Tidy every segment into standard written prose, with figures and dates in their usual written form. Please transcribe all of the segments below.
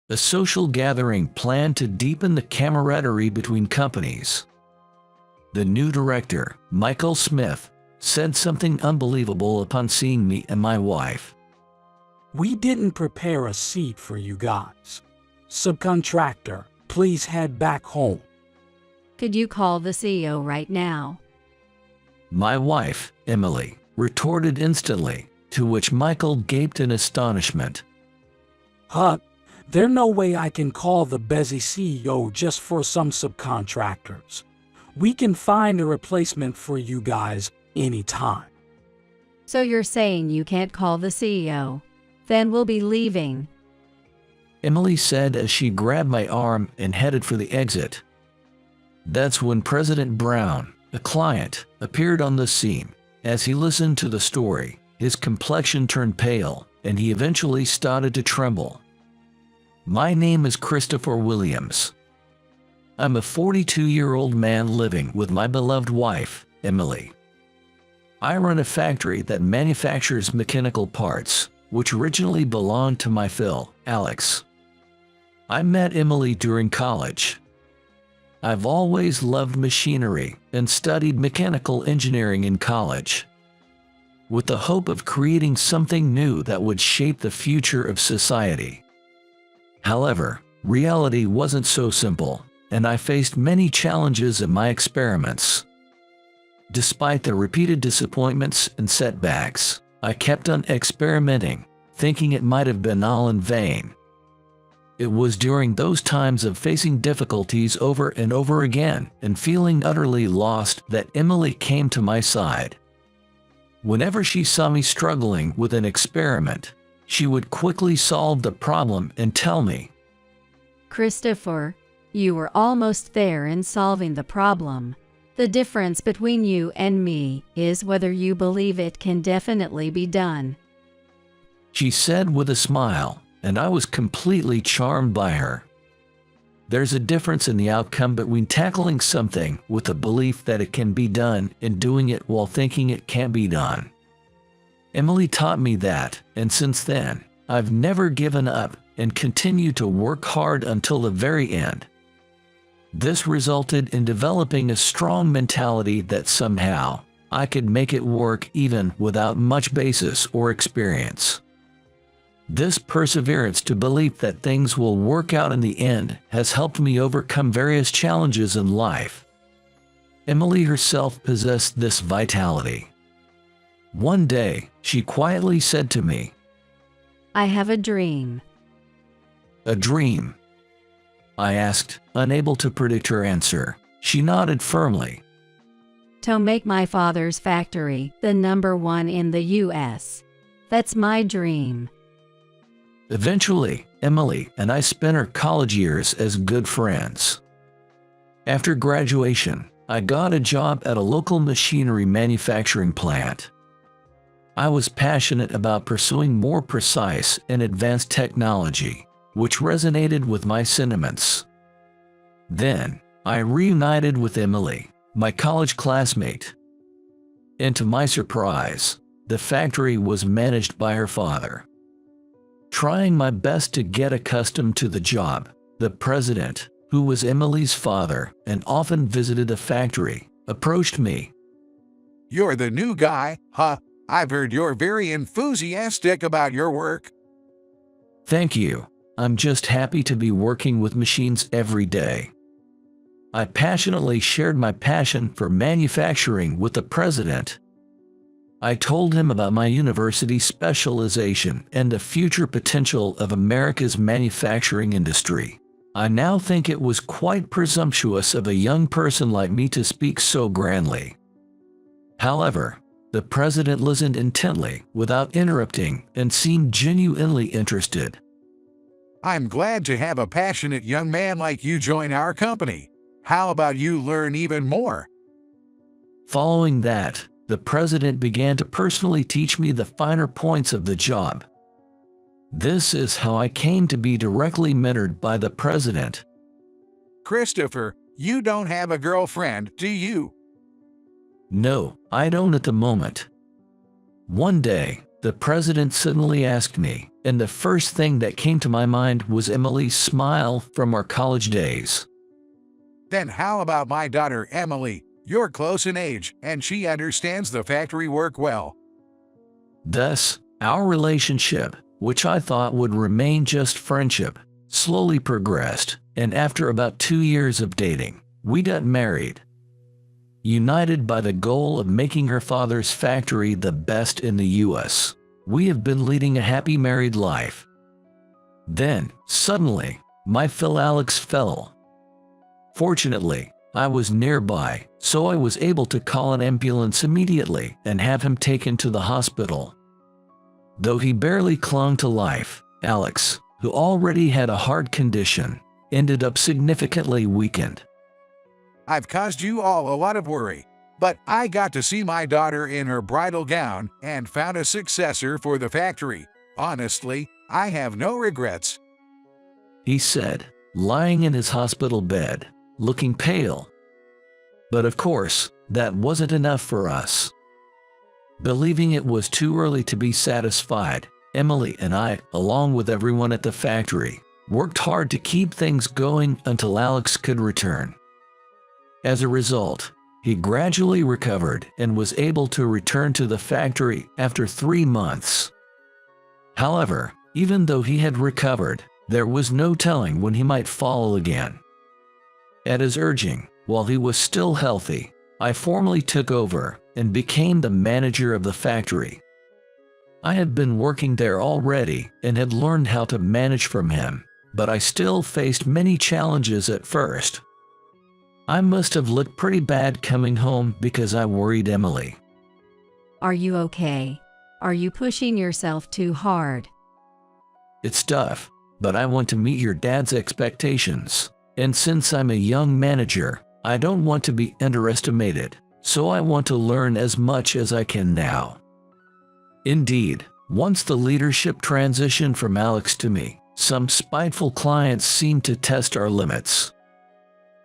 a social gathering planned to deepen the camaraderie between companies. The new director, Michael Smith, said something unbelievable upon seeing me and my wife. "We didn't prepare a seat for you guys. Subcontractor, please head back home." Could you call the CEO right now? My wife, Emily, retorted instantly, to which Michael gaped in astonishment. There's no way I can call the busy CEO just for some subcontractors. We can find a replacement for you guys anytime." So you're saying you can't call the CEO? Then we'll be leaving. Emily said as she grabbed my arm and headed for the exit. That's when President Brown, a client, appeared on the scene. As he listened to the story, his complexion turned pale, and he eventually started to tremble. My name is Christopher Williams. I'm a 42-year-old man living with my beloved wife, Emily. I run a factory that manufactures mechanical parts, which originally belonged to my Phil, Alex. I met Emily during college. I've always loved machinery and studied mechanical engineering in college, with the hope of creating something new that would shape the future of society. However, reality wasn't so simple, and I faced many challenges in my experiments. Despite the repeated disappointments and setbacks, I kept on experimenting, thinking it might have been all in vain. It was during those times of facing difficulties over and over again and feeling utterly lost that Emily came to my side. Whenever she saw me struggling with an experiment, she would quickly solve the problem and tell me, Christopher, you were almost there in solving the problem. The difference between you and me is whether you believe it can definitely be done. She said with a smile, and I was completely charmed by her. There's a difference in the outcome between tackling something with the belief that it can be done and doing it while thinking it can't be done. Emily taught me that, and since then, I've never given up and continue to work hard until the very end. This resulted in developing a strong mentality that somehow I could make it work even without much basis or experience. This perseverance to believe that things will work out in the end has helped me overcome various challenges in life. Emily herself possessed this vitality. One day, she quietly said to me, I have a dream. "A dream?" I asked, unable to predict her answer. She nodded firmly. To make my father's factory the #1 in the U.S. That's my dream. Eventually, Emily and I spent our college years as good friends. After graduation, I got a job at a local machinery manufacturing plant. I was passionate about pursuing more precise and advanced technology, which resonated with my sentiments. Then, I reunited with Emily, my college classmate. And to my surprise, the factory was managed by her father. Trying my best to get accustomed to the job, the president, who was Emily's father and often visited the factory, approached me. "You're the new guy, huh? I've heard you're very enthusiastic about your work." "Thank you. I'm just happy to be working with machines every day." I passionately shared my passion for manufacturing with the president. I told him about my university specialization and the future potential of America's manufacturing industry. I now think it was quite presumptuous of a young person like me to speak so grandly. However, the president listened intently without interrupting and seemed genuinely interested. "I'm glad to have a passionate young man like you join our company. How about you learn even more?" Following that, the president began to personally teach me the finer points of the job. This is how I came to be directly mentored by the president. "Christopher, you don't have a girlfriend, do you?" "No, I don't at the moment." One day, the president suddenly asked me, and the first thing that came to my mind was Emily's smile from our college days. Then how about my daughter Emily? You're close in age, and she understands the factory work well. Thus, our relationship, which I thought would remain just friendship, slowly progressed, and after about 2 years of dating, we got married. United by the goal of making her father's factory the best in the U.S., we have been leading a happy married life. Then, suddenly, my Alex fell. Fortunately, I was nearby, so I was able to call an ambulance immediately and have him taken to the hospital. Though he barely clung to life, Alex, who already had a heart condition, ended up significantly weakened. I've caused you all a lot of worry, but I got to see my daughter in her bridal gown and found a successor for the factory. Honestly, I have no regrets. He said, lying in his hospital bed, looking pale. But of course, that wasn't enough for us. Believing it was too early to be satisfied, Emily and I, along with everyone at the factory, worked hard to keep things going until Alex could return. As a result, he gradually recovered and was able to return to the factory after 3 months. However, even though he had recovered, there was no telling when he might fall again. At his urging, while he was still healthy, I formally took over and became the manager of the factory. I had been working there already and had learned how to manage from him, but I still faced many challenges at first. I must have looked pretty bad coming home because I worried Emily. Are you okay? Are you pushing yourself too hard? It's tough, but I want to meet your dad's expectations, and since I'm a young manager, I don't want to be underestimated, so I want to learn as much as I can now. Indeed, once the leadership transitioned from Alex to me, some spiteful clients seemed to test our limits.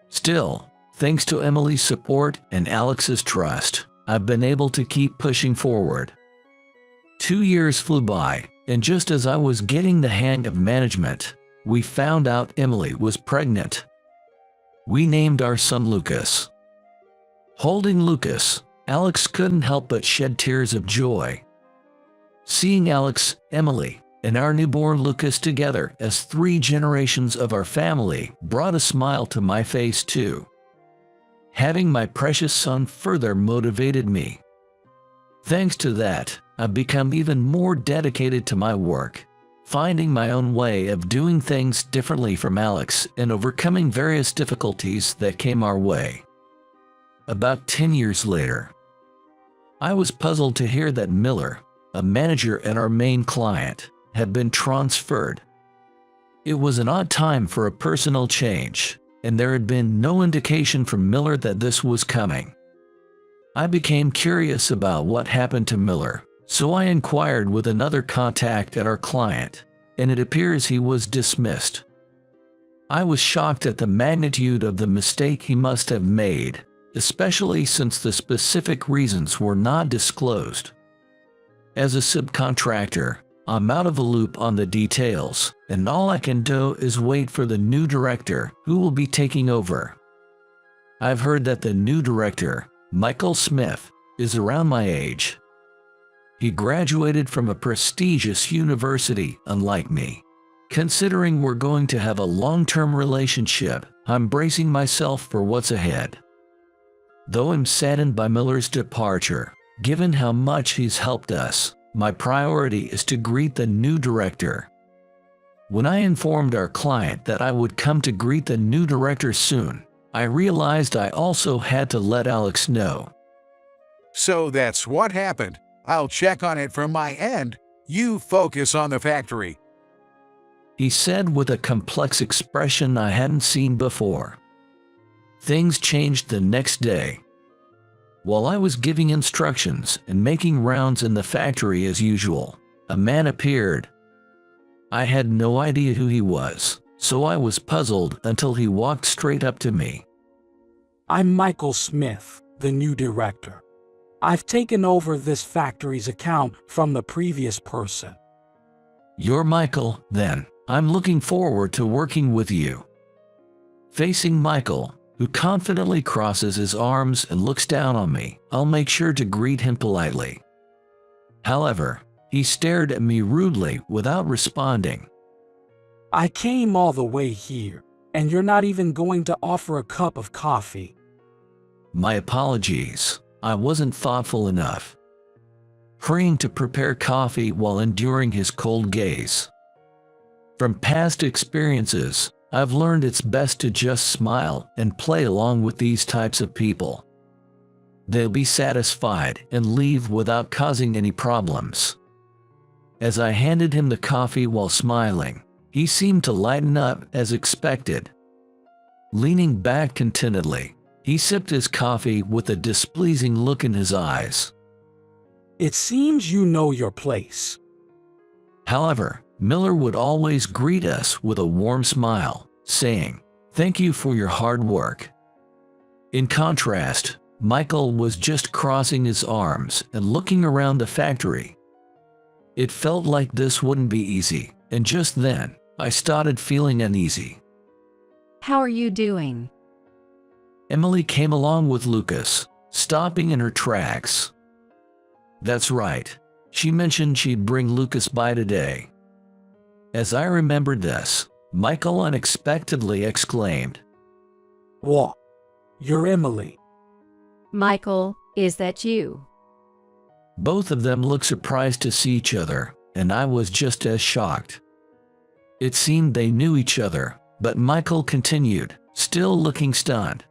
Still, thanks to Emily's support and Alex's trust, I've been able to keep pushing forward. 2 years flew by, and just as I was getting the hang of management, we found out Emily was pregnant. We named our son Lucas. Holding Lucas, Alex couldn't help but shed tears of joy. Seeing Alex, Emily, and our newborn Lucas together as 3 generations of our family brought a smile to my face too. Having my precious son further motivated me. Thanks to that, I've become even more dedicated to my work, finding my own way of doing things differently from Alex and overcoming various difficulties that came our way. About 10 years later, I was puzzled to hear that Miller, a manager at our main client, had been transferred. It was an odd time for a personal change, and there had been no indication from Miller that this was coming. I became curious about what happened to Miller, so I inquired with another contact at our client, and it appears he was dismissed. I was shocked at the magnitude of the mistake he must have made, especially since the specific reasons were not disclosed. As a subcontractor, I'm out of the loop on the details, and all I can do is wait for the new director who will be taking over. I've heard that the new director, Michael Smith, is around my age. He graduated from a prestigious university, unlike me. Considering we're going to have a long-term relationship, I'm bracing myself for what's ahead. Though I'm saddened by Miller's departure, given how much he's helped us, my priority is to greet the new director. When I informed our client that I would come to greet the new director soon, I realized I also had to let Alex know. So that's what happened. I'll check on it from my end. You focus on the factory. He said with a complex expression I hadn't seen before. Things changed the next day. While I was giving instructions and making rounds in the factory as usual, a man appeared. I had no idea who he was, so I was puzzled until he walked straight up to me. I'm Michael Smith, the new director. I've taken over this factory's account from the previous person. You're Michael, then. I'm looking forward to working with you. Facing Michael, who confidently crosses his arms and looks down on me, I'll make sure to greet him politely. However, he stared at me rudely without responding. I came all the way here, and you're not even going to offer a cup of coffee. My apologies. I wasn't thoughtful enough. Hurrying to prepare coffee while enduring his cold gaze. From past experiences, I've learned it's best to just smile and play along with these types of people. They'll be satisfied and leave without causing any problems. As I handed him the coffee while smiling, he seemed to lighten up as expected. Leaning back contentedly, he sipped his coffee with a displeasing look in his eyes. It seems you know your place. However, Miller would always greet us with a warm smile, saying, "Thank you for your hard work." In contrast, Michael was just crossing his arms and looking around the factory. It felt like this wouldn't be easy, and just then, I started feeling uneasy. How are you doing? Emily came along with Lucas, stopping in her tracks. That's right. She mentioned she'd bring Lucas by today. As I remembered this, Michael unexpectedly exclaimed, What? You're Emily. Michael, is that you? Both of them looked surprised to see each other, and I was just as shocked. It seemed they knew each other, but Michael continued, still looking stunned.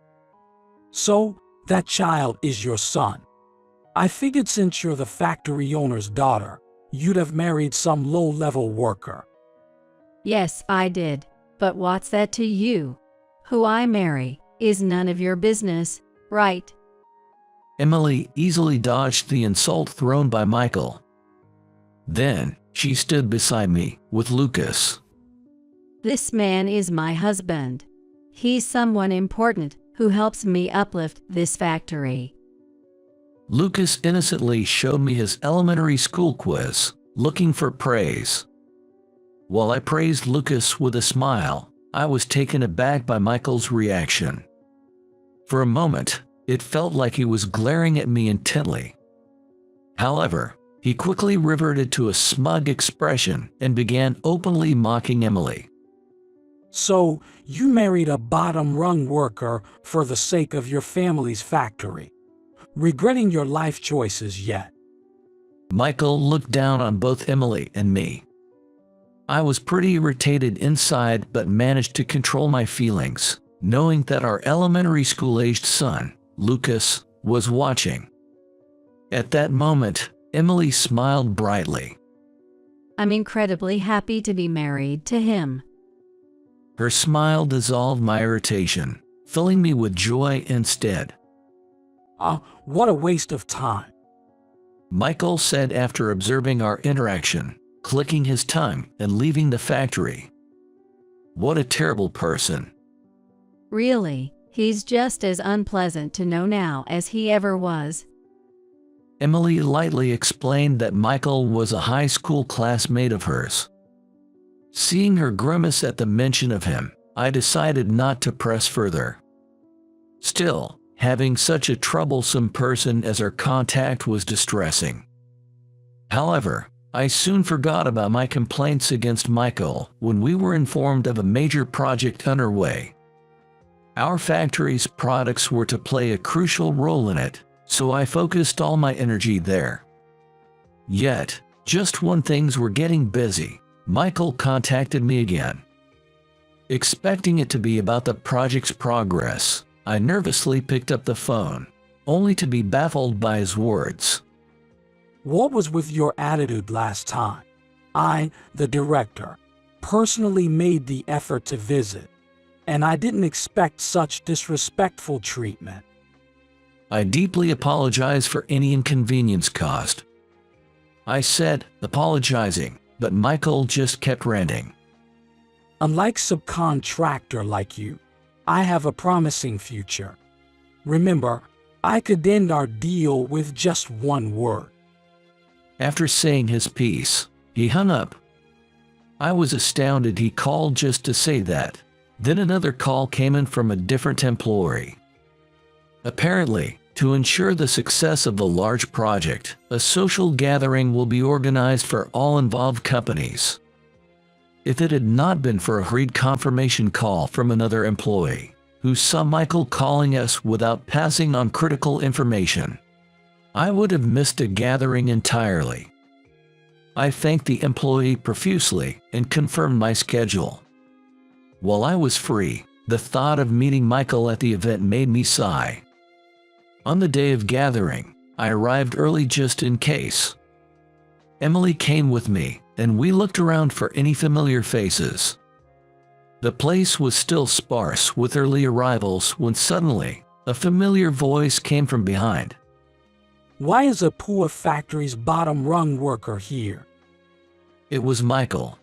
So, that child is your son. I figured since you're the factory owner's daughter, you'd have married some low-level worker. Yes, I did. But what's that to you? Who I marry is none of your business, right? Emily easily dodged the insult thrown by Michael. Then, she stood beside me, with Lucas. This man is my husband. He's someone important who helps me uplift this factory. Lucas innocently showed me his elementary school quiz, looking for praise. While I praised Lucas with a smile, I was taken aback by Michael's reaction. For a moment, it felt like he was glaring at me intently. However, he quickly reverted to a smug expression and began openly mocking Emily. So, you married a bottom-rung worker for the sake of your family's factory. Regretting your life choices yet? Michael looked down on both Emily and me. I was pretty irritated inside but managed to control my feelings, knowing that our elementary school-aged son, Lucas, was watching. At that moment, Emily smiled brightly. I'm incredibly happy to be married to him. Her smile dissolved my irritation, filling me with joy instead. What a waste of time. Michael said after observing our interaction, clicking his tongue and leaving the factory. What a terrible person. Really, he's just as unpleasant to know now as he ever was. Emily lightly explained that Michael was a high school classmate of hers. Seeing her grimace at the mention of him, I decided not to press further. Still, having such a troublesome person as our contact was distressing. However, I soon forgot about my complaints against Michael when we were informed of a major project underway. Our factory's products were to play a crucial role in it, so I focused all my energy there. Yet, just when things were getting busy, Michael contacted me again. Expecting it to be about the project's progress, I nervously picked up the phone, only to be baffled by his words. What was with your attitude last time? I, the director, personally made the effort to visit, and I didn't expect such disrespectful treatment. I deeply apologize for any inconvenience caused. I said, apologizing, but Michael just kept ranting. Unlike subcontractor like you, I have a promising future. Remember, I could end our deal with just one word. After saying his piece, he hung up. I was astounded he called just to say that. Then another call came in from a different employee. Apparently, to ensure the success of the large project, a social gathering will be organized for all involved companies. If it had not been for a hurried confirmation call from another employee, who saw Michael calling us without passing on critical information, I would have missed a gathering entirely. I thanked the employee profusely and confirmed my schedule. While I was free, the thought of meeting Michael at the event made me sigh. On the day of gathering, I arrived early just in case. Emily came with me, and we looked around for any familiar faces. The place was still sparse with early arrivals when suddenly, a familiar voice came from behind. Why is a Pua factory's bottom rung worker here? It was Michael,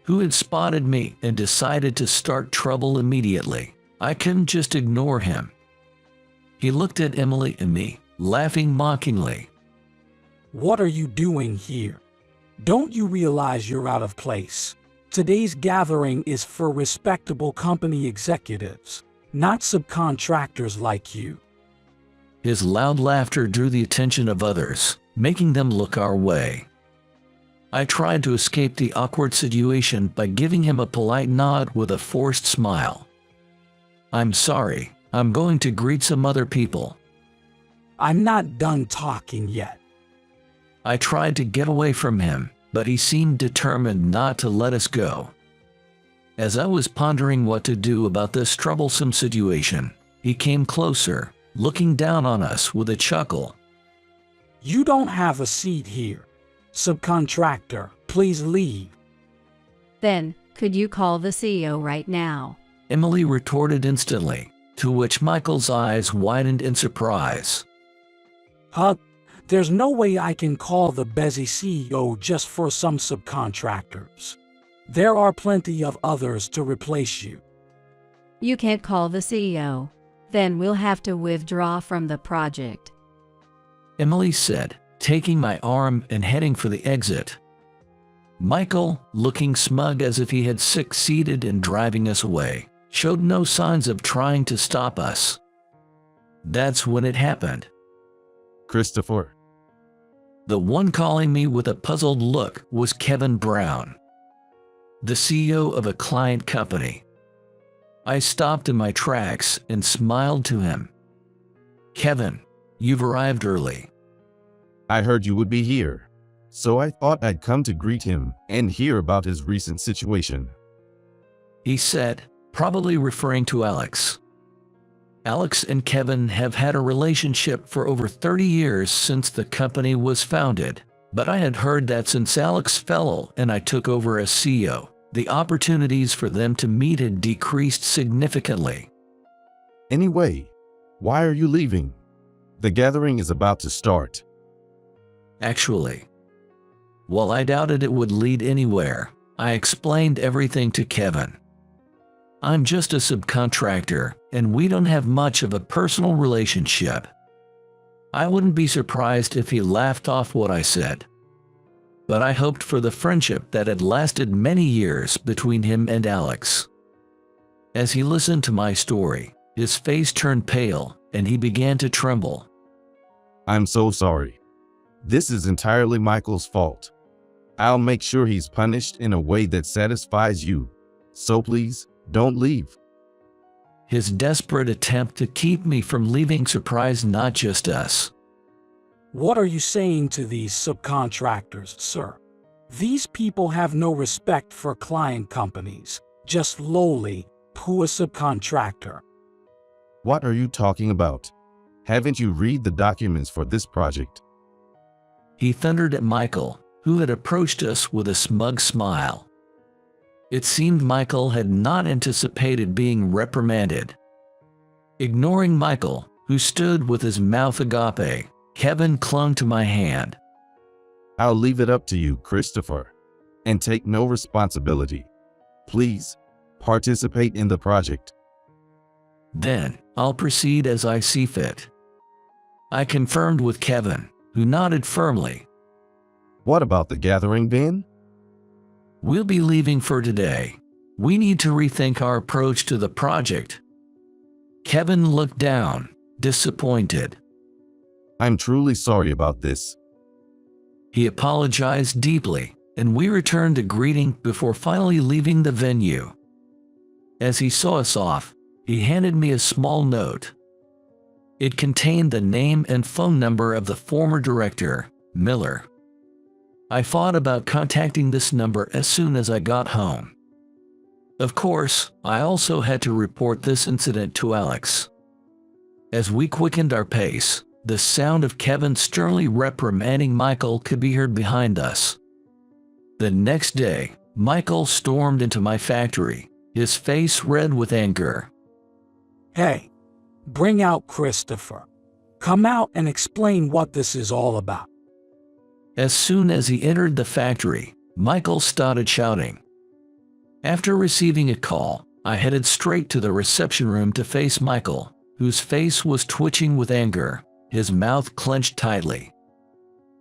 who had spotted me and decided to start trouble immediately. I couldn't just ignore him. He looked at Emily and me, laughing mockingly. What are you doing here? Don't you realize you're out of place? Today's gathering is for respectable company executives, not subcontractors like you. His loud laughter drew the attention of others, making them look our way. I tried to escape the awkward situation by giving him a polite nod with a forced smile. I'm sorry, I'm going to greet some other people. I'm not done talking yet. I tried to get away from him, but he seemed determined not to let us go. As I was pondering what to do about this troublesome situation, he came closer, looking down on us with a chuckle. You don't have a seat here. Subcontractor, please leave. Then, could you call the CEO right now? Emily retorted instantly, to which Michael's eyes widened in surprise. Huh? There's no way I can call the busy CEO just for some subcontractors. There are plenty of others to replace you. You can't call the CEO. Then we'll have to withdraw from the project. Emily said, taking my arm and heading for the exit. Michael, looking smug as if he had succeeded in driving us away, showed no signs of trying to stop us. That's when it happened. Christopher. The one calling me with a puzzled look was Kevin Brown, the CEO of a client company. I stopped in my tracks and smiled to him. Kevin, you've arrived early. I heard you would be here, so I thought I'd come to greet him and hear about his recent situation. He said, probably referring to Alex. Alex and Kevin have had a relationship for over 30 years since the company was founded, but I had heard that since Alex fell and I took over as CEO, the opportunities for them to meet had decreased significantly. Anyway, why are you leaving? The gathering is about to start. Actually, while I doubted it would lead anywhere, I explained everything to Kevin. I'm just a subcontractor, and we don't have much of a personal relationship. I wouldn't be surprised if he laughed off what I said. But I hoped for the friendship that had lasted many years between him and Alex. As he listened to my story, his face turned pale, and he began to tremble. I'm so sorry. This is entirely Michael's fault. I'll make sure he's punished in a way that satisfies you. So please, don't leave. His desperate attempt to keep me from leaving surprised not just us. What are you saying to these subcontractors, sir? These people have no respect for client companies, just lowly, Pua subcontractor. What are you talking about? Haven't you read the documents for this project? He thundered at Michael, who had approached us with a smug smile. It seemed Michael had not anticipated being reprimanded. Ignoring Michael, who stood with his mouth agape, Kevin clung to my hand. I'll leave it up to you, Christopher, and take no responsibility. Please, participate in the project. Then, I'll proceed as I see fit. I confirmed with Kevin, who nodded firmly. What about the gathering then? We'll be leaving for today. We need to rethink our approach to the project." Kevin looked down, disappointed. I'm truly sorry about this. He apologized deeply, and we returned a greeting before finally leaving the venue. As he saw us off, he handed me a small note. It contained the name and phone number of the former director, Miller. I thought about contacting this number as soon as I got home. Of course, I also had to report this incident to Alex. As we quickened our pace, the sound of Kevin sternly reprimanding Michael could be heard behind us. The next day, Michael stormed into my factory, his face red with anger. "Hey, bring out Christopher. Come out and explain what this is all about." As soon as he entered the factory, Michael started shouting. After receiving a call, I headed straight to the reception room to face Michael, whose face was twitching with anger, his mouth clenched tightly.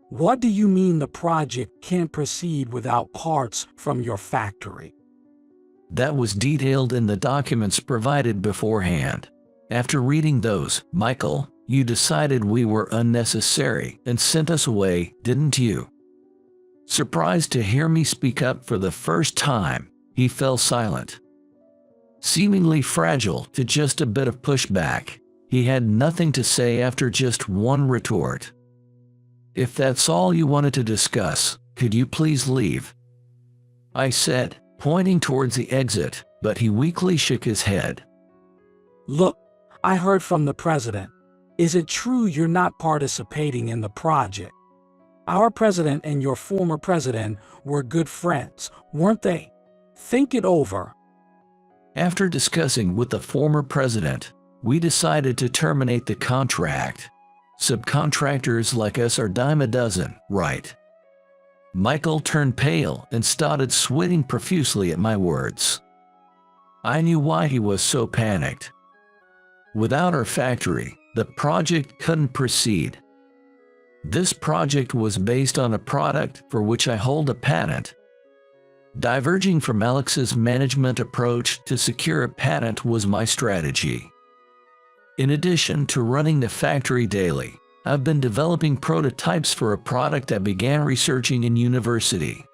"What do you mean the project can't proceed without parts from your factory?" That was detailed in the documents provided beforehand. After reading those, Michael, you decided we were unnecessary and sent us away, didn't you? Surprised to hear me speak up for the first time, he fell silent. Seemingly fragile to just a bit of pushback, he had nothing to say after just one retort. "If that's all you wanted to discuss, could you please leave?" I said, pointing towards the exit, but he weakly shook his head. "Look, I heard from the president. Is it true you're not participating in the project? Our president and your former president were good friends, weren't they? Think it over." After discussing with the former president, we decided to terminate the contract. Subcontractors like us are dime a dozen, right? Michael turned pale and started sweating profusely at my words. I knew why he was so panicked. Without our factory, the project couldn't proceed. This project was based on a product for which I hold a patent. Diverging from Alex's management approach to secure a patent was my strategy. In addition to running the factory daily, I've been developing prototypes for a product I began researching in university.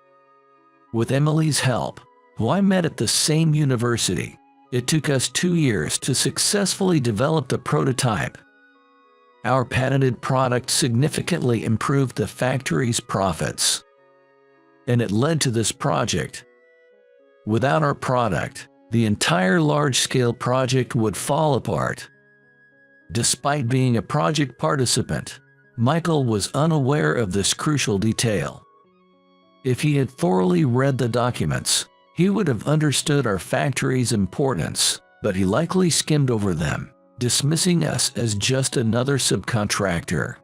With Emily's help, who I met at the same university, it took us 2 years to successfully develop the prototype. Our patented product significantly improved the factory's profits. And it led to this project. Without our product, the entire large-scale project would fall apart. Despite being a project participant, Michael was unaware of this crucial detail. If he had thoroughly read the documents, he would have understood our factory's importance, but he likely skimmed over them, dismissing us as just another subcontractor.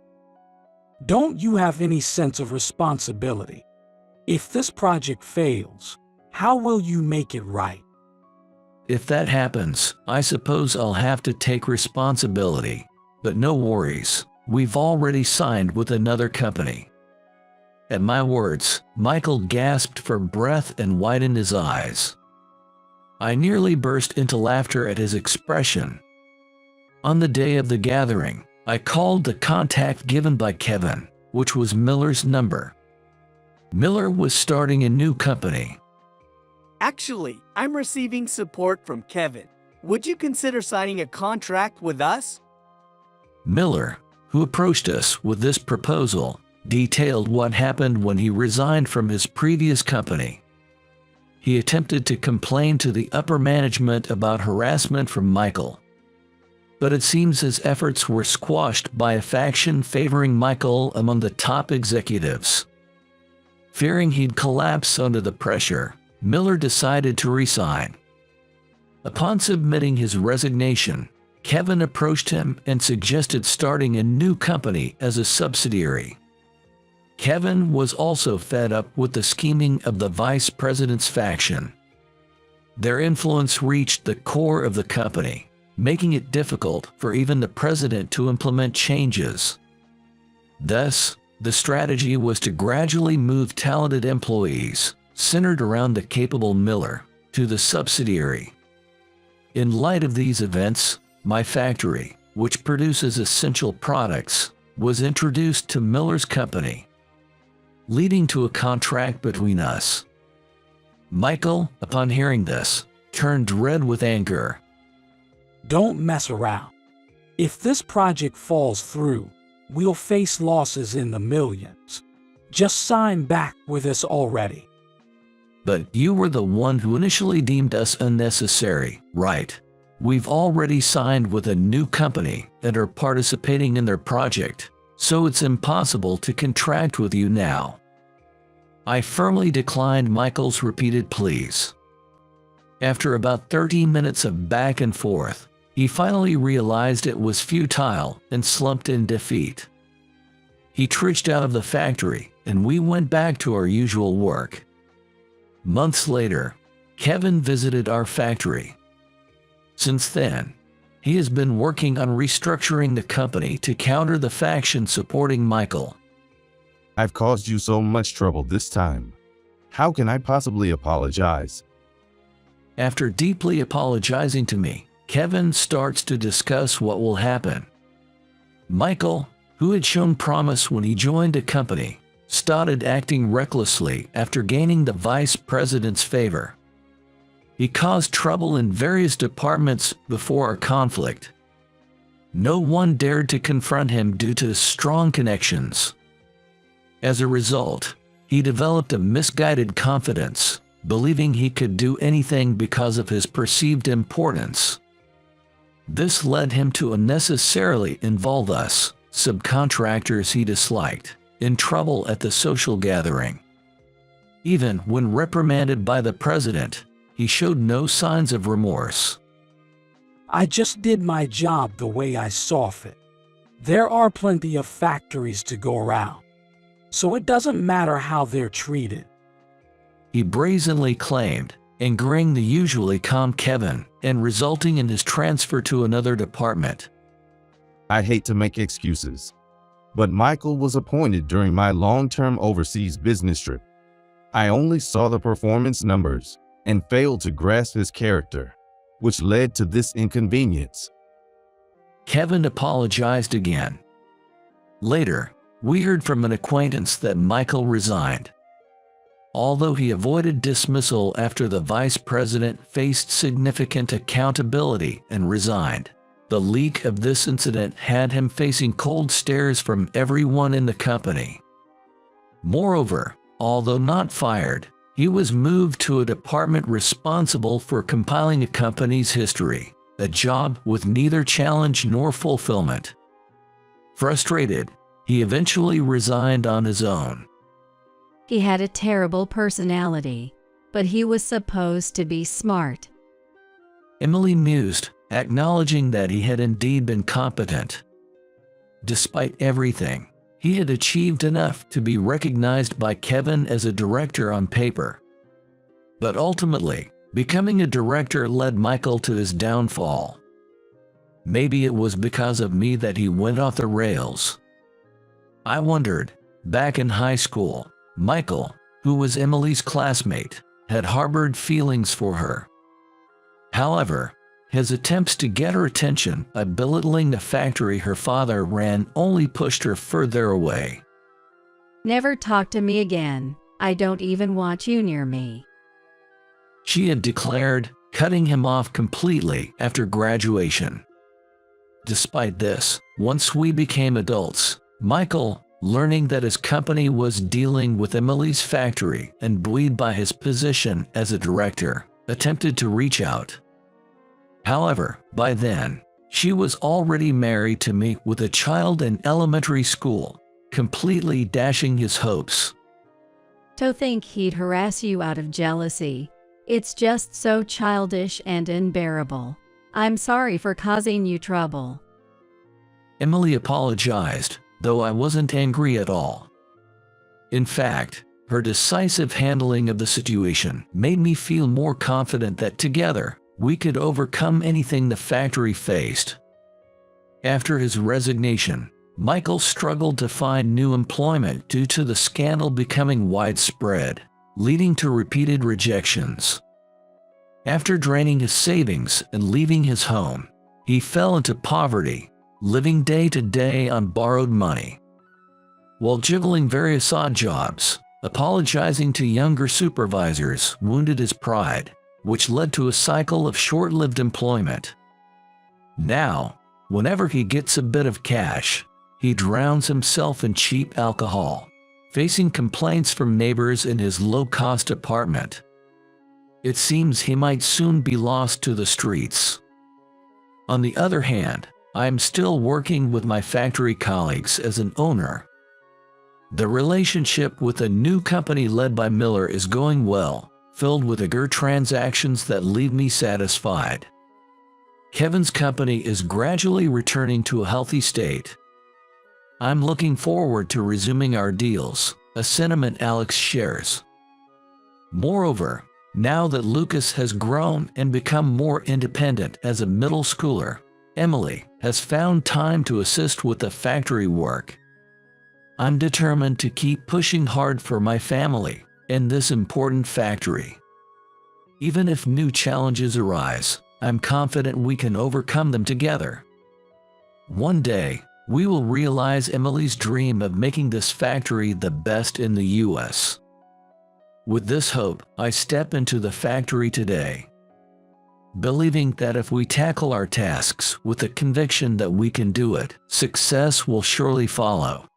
Don't you have any sense of responsibility? If this project fails, how will you make it right? If that happens, I suppose I'll have to take responsibility. But no worries, we've already signed with another company. At my words, Michael gasped for breath and widened his eyes. I nearly burst into laughter at his expression. On the day of the gathering, I called the contact given by Kevin, which was Miller's number. Miller was starting a new company. "Actually, I'm receiving support from Kevin. Would you consider signing a contract with us?" Miller, who approached us with this proposal, detailed what happened when he resigned from his previous company. He attempted to complain to the upper management about harassment from Michael. But it seems his efforts were squashed by a faction favoring Michael among the top executives. Fearing he'd collapse under the pressure, Miller decided to resign. Upon submitting his resignation, Kevin approached him and suggested starting a new company as a subsidiary. Kevin was also fed up with the scheming of the vice president's faction. Their influence reached the core of the company, making it difficult for even the president to implement changes. Thus, the strategy was to gradually move talented employees, centered around the capable Miller, to the subsidiary. In light of these events, my factory, which produces essential products, was introduced to Miller's company, leading to a contract between us. Michael, upon hearing this, turned red with anger. Don't mess around. If this project falls through, we'll face losses in the millions. Just sign back with us already. But you were the one who initially deemed us unnecessary, right? We've already signed with a new company and are participating in their project, so it's impossible to contract with you now. I firmly declined Michael's repeated pleas. After about 30 minutes of back and forth, he finally realized it was futile and slumped in defeat. He trudged out of the factory and we went back to our usual work. Months later, Kevin visited our factory. Since then, he has been working on restructuring the company to counter the faction supporting Michael. I've caused you so much trouble this time. How can I possibly apologize? After deeply apologizing to me, Kevin starts to discuss what will happen. Michael, who had shown promise when he joined the company, started acting recklessly after gaining the vice president's favor. He caused trouble in various departments before our conflict. No one dared to confront him due to his strong connections. As a result, he developed a misguided confidence, believing he could do anything because of his perceived importance. This led him to unnecessarily involve us, subcontractors he disliked, in trouble at the social gathering. Even when reprimanded by the president, he showed no signs of remorse. I just did my job the way I saw fit. There are plenty of factories to go around, so it doesn't matter how they're treated, he brazenly claimed, angering the usually calm Kevin and resulting in his transfer to another department. I hate to make excuses, but Michael was appointed during my long-term overseas business trip. I only saw the performance numbers and failed to grasp his character, which led to this inconvenience. Kevin apologized again. Later, we heard from an acquaintance that Michael resigned. Although he avoided dismissal after the vice president faced significant accountability and resigned, the leak of this incident had him facing cold stares from everyone in the company. Moreover, although not fired, he was moved to a department responsible for compiling a company's history, a job with neither challenge nor fulfillment. Frustrated, he eventually resigned on his own. He had a terrible personality, but he was supposed to be smart. Emily mused, acknowledging that he had indeed been competent. Despite everything, he had achieved enough to be recognized by Kevin as a director on paper. But ultimately, becoming a director led Michael to his downfall. Maybe it was because of me that he went off the rails. I wondered, back in high school, Michael, who was Emily's classmate, had harbored feelings for her. However, his attempts to get her attention by belittling the factory her father ran only pushed her further away. Never talk to me again. I don't even want you near me, she had declared, cutting him off completely after graduation. Despite this, once we became adults, Michael, learning that his company was dealing with Emily's factory and buoyed by his position as a director, attempted to reach out. However, by then, she was already married to me with a child in elementary school, completely dashing his hopes. To think he'd harass you out of jealousy. It's just so childish and unbearable. I'm sorry for causing you trouble. Emily apologized, though I wasn't angry at all. In fact, her decisive handling of the situation made me feel more confident that together, we could overcome anything the factory faced. After his resignation, Michael struggled to find new employment due to the scandal becoming widespread, leading to repeated rejections. After draining his savings and leaving his home, he fell into poverty, living day to day on borrowed money. While juggling various odd jobs, apologizing to younger supervisors wounded his pride, which led to a cycle of short-lived employment. Now, whenever he gets a bit of cash, he drowns himself in cheap alcohol, facing complaints from neighbors in his low-cost apartment. It seems he might soon be lost to the streets. On the other hand, I am still working with my factory colleagues as an owner. The relationship with a new company led by Miller is going well, filled with eager transactions that leave me satisfied. Kevin's company is gradually returning to a healthy state. I'm looking forward to resuming our deals, a sentiment Alex shares. Moreover, now that Lucas has grown and become more independent as a middle schooler, Emily has found time to assist with the factory work. I'm determined to keep pushing hard for my family and this important factory. Even if new challenges arise, I'm confident we can overcome them together. One day, we will realize Emily's dream of making this factory the best in the U.S. With this hope, I step into the factory today, believing that if we tackle our tasks with the conviction that we can do it, success will surely follow.